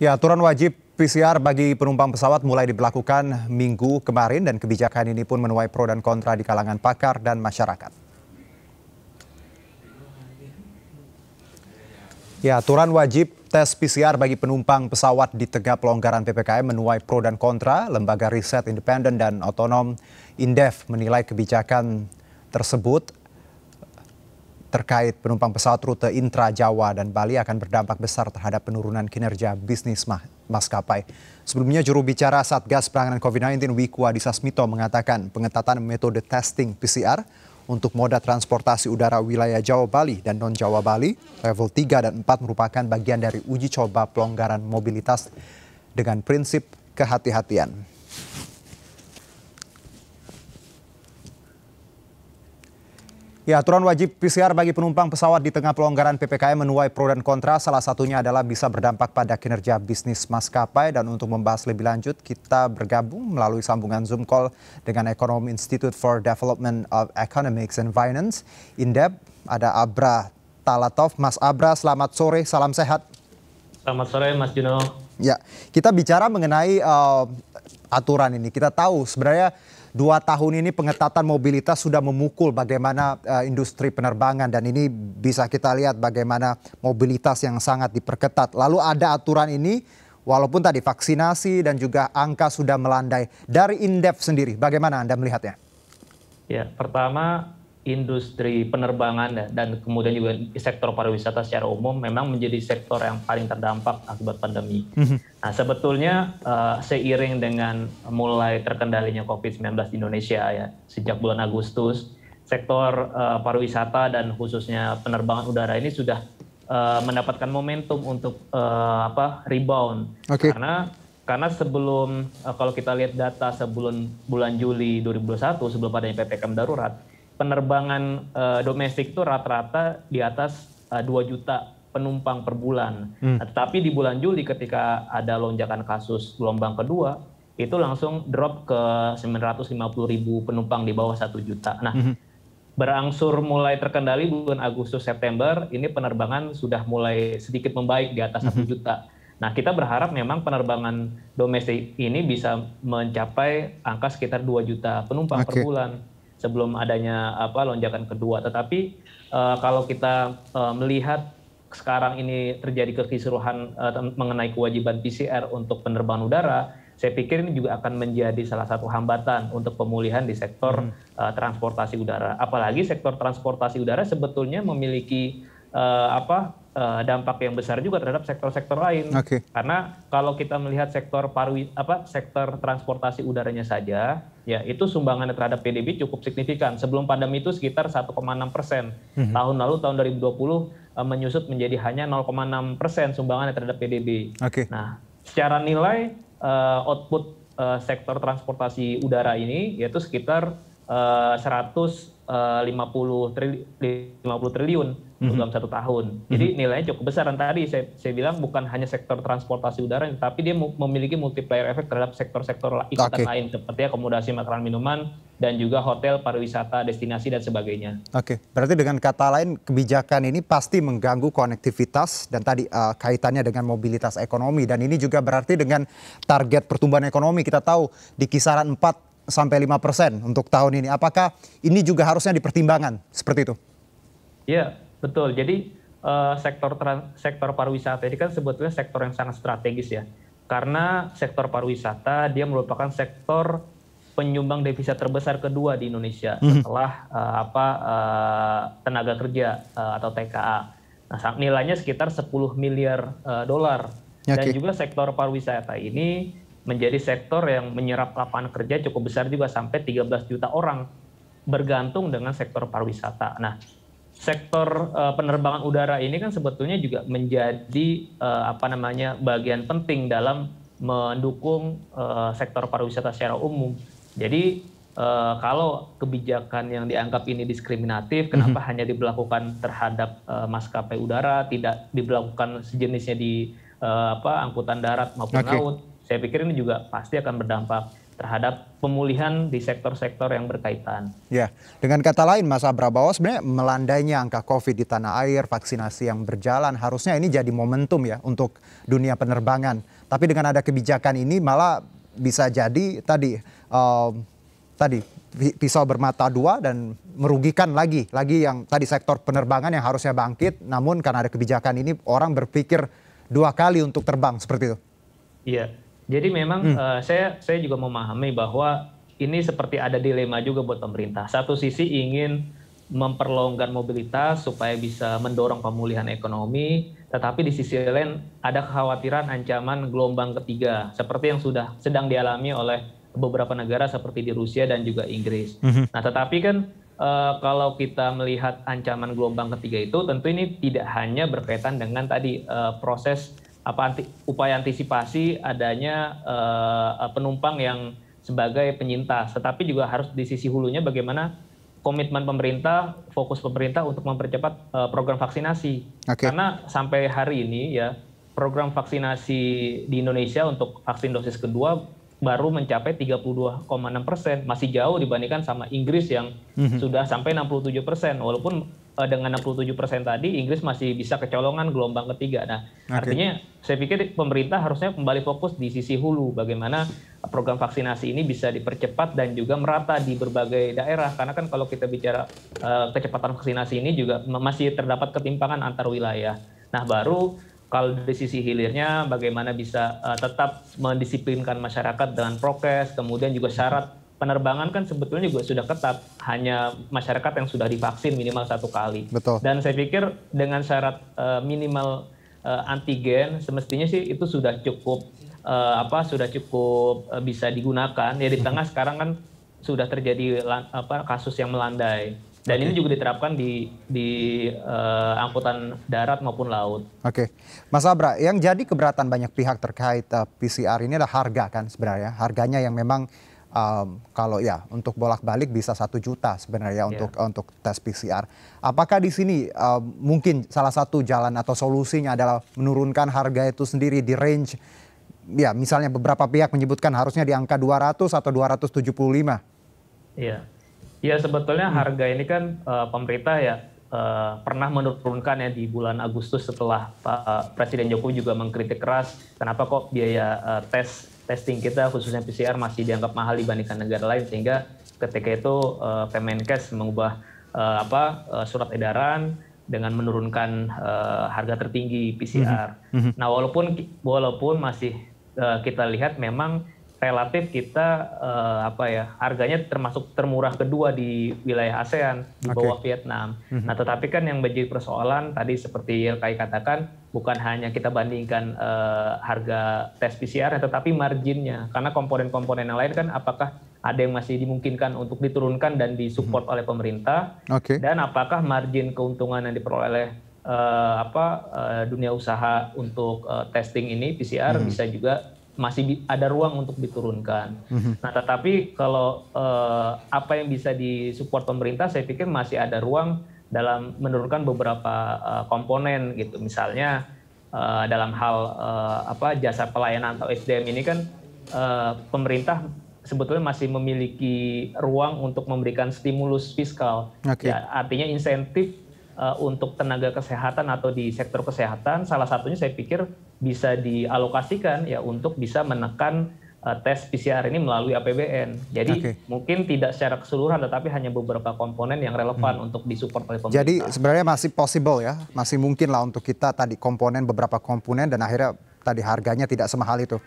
Ya, aturan wajib PCR bagi penumpang pesawat mulai diberlakukan minggu kemarin dan kebijakan ini pun menuai pro dan kontra di kalangan pakar dan masyarakat. Ya, aturan wajib tes PCR bagi penumpang pesawat di tengah pelonggaran PPKM menuai pro dan kontra. Lembaga riset independen dan otonom Indef menilai kebijakan tersebut terkait penumpang pesawat rute intra Jawa dan Bali akan berdampak besar terhadap penurunan kinerja bisnis maskapai. Sebelumnya juru bicara Satgas Penanganan COVID-19 Wiku Adhisa Smito mengatakan pengetatan metode testing PCR untuk moda transportasi udara wilayah Jawa Bali dan non-Jawa Bali level 3 dan 4 merupakan bagian dari uji coba pelonggaran mobilitas dengan prinsip kehati-hatian. Ya, aturan wajib PCR bagi penumpang pesawat di tengah pelonggaran PPKM menuai pro dan kontra. Salah satunya adalah bisa berdampak pada kinerja bisnis maskapai. Dan untuk membahas lebih lanjut, kita bergabung melalui sambungan Zoom call dengan Ekonom Institute for Development of Economics and Finance, Indef. Ada Abra Talatov. Mas Abra, selamat sore, salam sehat. Selamat sore, Mas Juno. Ya, kita bicara mengenai aturan ini. Kita tahu sebenarnya 2 tahun ini pengetatan mobilitas sudah memukul bagaimana industri penerbangan dan ini bisa kita lihat bagaimana mobilitas yang sangat diperketat. Lalu ada aturan ini walaupun tadi vaksinasi dan juga angka sudah melandai. Dari Indef sendiri bagaimana Anda melihatnya? Ya, pertama industri penerbangan dan kemudian juga sektor pariwisata secara umum memang menjadi sektor yang paling terdampak akibat pandemi. Nah, sebetulnya seiring dengan mulai terkendalinya COVID-19 di Indonesia ya sejak bulan Agustus, sektor pariwisata dan khususnya penerbangan udara ini sudah mendapatkan momentum untuk rebound. Okay. Karena sebelum kalau kita lihat data sebelum bulan Juli 2021 sebelum adanya PPKM darurat, penerbangan domestik itu rata-rata di atas 2 juta penumpang per bulan. Nah, tetapi di bulan Juli ketika ada lonjakan kasus gelombang kedua, itu langsung drop ke 950.000 penumpang di bawah 1 juta. Nah, berangsur mulai terkendali bulan Agustus September, ini penerbangan sudah mulai sedikit membaik di atas 1 juta. Nah, kita berharap memang penerbangan domestik ini bisa mencapai angka sekitar 2 juta penumpang per bulan sebelum adanya lonjakan kedua. Tetapi kalau kita melihat sekarang ini terjadi kekisruhan mengenai kewajiban PCR untuk penerbangan udara, saya pikir ini juga akan menjadi salah satu hambatan untuk pemulihan di sektor transportasi udara. Apalagi sektor transportasi udara sebetulnya memiliki dampak yang besar juga terhadap sektor-sektor lain. Karena kalau kita melihat sektor sektor transportasi udaranya saja, ya itu sumbangannya terhadap PDB cukup signifikan. Sebelum pandemi itu sekitar 1,6%. Tahun lalu tahun 2020 menyusut menjadi hanya 0,6% sumbangannya terhadap PDB. Nah, secara nilai output sektor transportasi udara ini yaitu sekitar 150 triliun dalam 1 tahun. Jadi nilainya cukup besar. Dan tadi saya bilang bukan hanya sektor transportasi udara, tapi dia memiliki multiplier efek terhadap sektor-sektor ikutan lain seperti akomodasi makanan minuman dan juga hotel, pariwisata, destinasi dan sebagainya. Berarti dengan kata lain kebijakan ini pasti mengganggu konektivitas dan tadi kaitannya dengan mobilitas ekonomi dan ini juga berarti dengan target pertumbuhan ekonomi kita tahu di kisaran 4-5% untuk tahun ini. Apakah ini juga harusnya dipertimbangkan seperti itu? Iya, betul. Jadi sektor pariwisata ini kan sebetulnya sektor yang sangat strategis ya. Karena sektor pariwisata dia merupakan sektor penyumbang devisa terbesar kedua di Indonesia setelah tenaga kerja atau TKA. Nah, nilainya sekitar 10 miliar dolar. Dan juga sektor pariwisata ini menjadi sektor yang menyerap lapangan kerja cukup besar juga sampai 13 juta orang bergantung dengan sektor pariwisata. Nah, sektor penerbangan udara ini kan sebetulnya juga menjadi bagian penting dalam mendukung sektor pariwisata secara umum. Jadi kalau kebijakan yang dianggap ini diskriminatif, kenapa hanya diberlakukan terhadap maskapai udara, tidak diberlakukan sejenisnya di angkutan darat maupun laut? Saya pikir ini juga pasti akan berdampak. terhadap pemulihan di sektor-sektor yang berkaitan. Ya, dengan kata lain Mas Abra, bahwa sebenarnya melandainya angka COVID di tanah air, vaksinasi yang berjalan, harusnya ini jadi momentum ya untuk dunia penerbangan. Tapi dengan ada kebijakan ini malah bisa jadi tadi pisau bermata dua dan merugikan lagi yang tadi sektor penerbangan yang harusnya bangkit, namun karena ada kebijakan ini orang berpikir dua kali untuk terbang seperti itu. Iya. Jadi memang saya juga memahami bahwa ini seperti ada dilema juga buat pemerintah. Satu sisi ingin memperlonggar mobilitas supaya bisa mendorong pemulihan ekonomi, tetapi di sisi lain ada kekhawatiran ancaman gelombang ketiga seperti yang sudah sedang dialami oleh beberapa negara seperti di Rusia dan juga Inggris. Nah, tetapi kan kalau kita melihat ancaman gelombang ketiga itu tentu ini tidak hanya berkaitan dengan tadi proses upaya antisipasi adanya penumpang yang sebagai penyintas, tetapi juga harus di sisi hulunya bagaimana komitmen pemerintah, fokus pemerintah untuk mempercepat program vaksinasi. Karena sampai hari ini ya program vaksinasi di Indonesia untuk vaksin dosis kedua baru mencapai 32,6%, masih jauh dibandingkan sama Inggris yang sudah sampai 67%. Walaupun dengan 67% tadi Inggris masih bisa kecolongan gelombang ketiga. Nah, artinya saya pikir pemerintah harusnya kembali fokus di sisi hulu, bagaimana program vaksinasi ini bisa dipercepat dan juga merata di berbagai daerah. Karena kan kalau kita bicara kecepatan vaksinasi ini juga masih terdapat ketimpangan antar wilayah. Nah, baru kalau di sisi hilirnya bagaimana bisa tetap mendisiplinkan masyarakat dengan prokes, kemudian juga syarat penerbangan kan sebetulnya juga sudah ketat, hanya masyarakat yang sudah divaksin minimal 1 kali. Betul. Dan saya pikir dengan syarat minimal antigen semestinya sih itu sudah cukup bisa digunakan ya di tengah sekarang kan sudah terjadi kasus yang melandai. Dan ini juga diterapkan di angkutan darat maupun laut. Oke, Mas Abra, yang jadi keberatan banyak pihak terkait PCR ini adalah harga kan sebenarnya. Harganya yang memang kalau ya untuk bolak-balik bisa 1 juta sebenarnya untuk tes PCR. Apakah di sini mungkin salah satu jalan atau solusinya adalah menurunkan harga itu sendiri di range, ya misalnya beberapa pihak menyebutkan harusnya di angka 200 atau 275? Iya. Ya sebetulnya harga ini kan pemerintah ya pernah menurunkan ya di bulan Agustus setelah Presiden Jokowi juga mengkritik keras kenapa kok biaya testing kita khususnya PCR masih dianggap mahal dibandingkan negara lain, sehingga ketika itu Kemenkes mengubah surat edaran dengan menurunkan harga tertinggi PCR. Nah walaupun masih kita lihat memang relatif kita harganya termasuk termurah kedua di wilayah ASEAN di bawah Vietnam. Nah, tetapi kan yang menjadi persoalan tadi seperti YLKI katakan bukan hanya kita bandingkan harga tes PCR, tetapi marginnya. Karena komponen-komponen yang lain kan apakah ada yang masih dimungkinkan untuk diturunkan dan disupport oleh pemerintah, dan apakah margin keuntungan yang diperoleh dunia usaha untuk testing ini PCR bisa juga masih ada ruang untuk diturunkan. Nah, tetapi kalau apa yang bisa disupport pemerintah, saya pikir masih ada ruang dalam menurunkan beberapa komponen gitu. Misalnya dalam hal jasa pelayanan atau SDM ini kan pemerintah sebetulnya masih memiliki ruang untuk memberikan stimulus fiskal. Ya, artinya insentif untuk tenaga kesehatan atau di sektor kesehatan, salah satunya saya pikir bisa dialokasikan ya untuk bisa menekan tes PCR ini melalui APBN. Jadi mungkin tidak secara keseluruhan, tetapi hanya beberapa komponen yang relevan untuk disupport oleh pemerintah. Jadi sebenarnya masih possible ya, masih mungkin lah untuk kita tadi beberapa komponen dan akhirnya tadi harganya tidak semahal itu.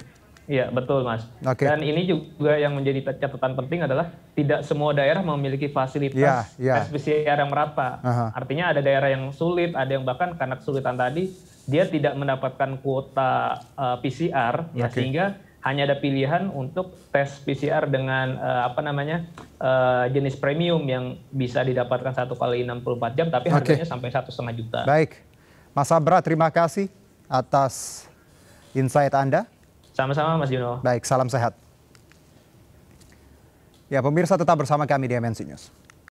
Iya, betul Mas. Dan ini juga yang menjadi catatan penting adalah tidak semua daerah memiliki fasilitas tes PCR yang merata. Artinya ada daerah yang sulit, ada yang bahkan karena kesulitan tadi dia tidak mendapatkan kuota PCR, ya sehingga hanya ada pilihan untuk tes PCR dengan jenis premium yang bisa didapatkan 1 kali 64 jam, tapi harganya sampai 1,5 juta. Baik, Mas Abra, terima kasih atas insight Anda. Sama-sama Mas Juno. Baik, salam sehat. Ya, pemirsa tetap bersama kami di MNC News.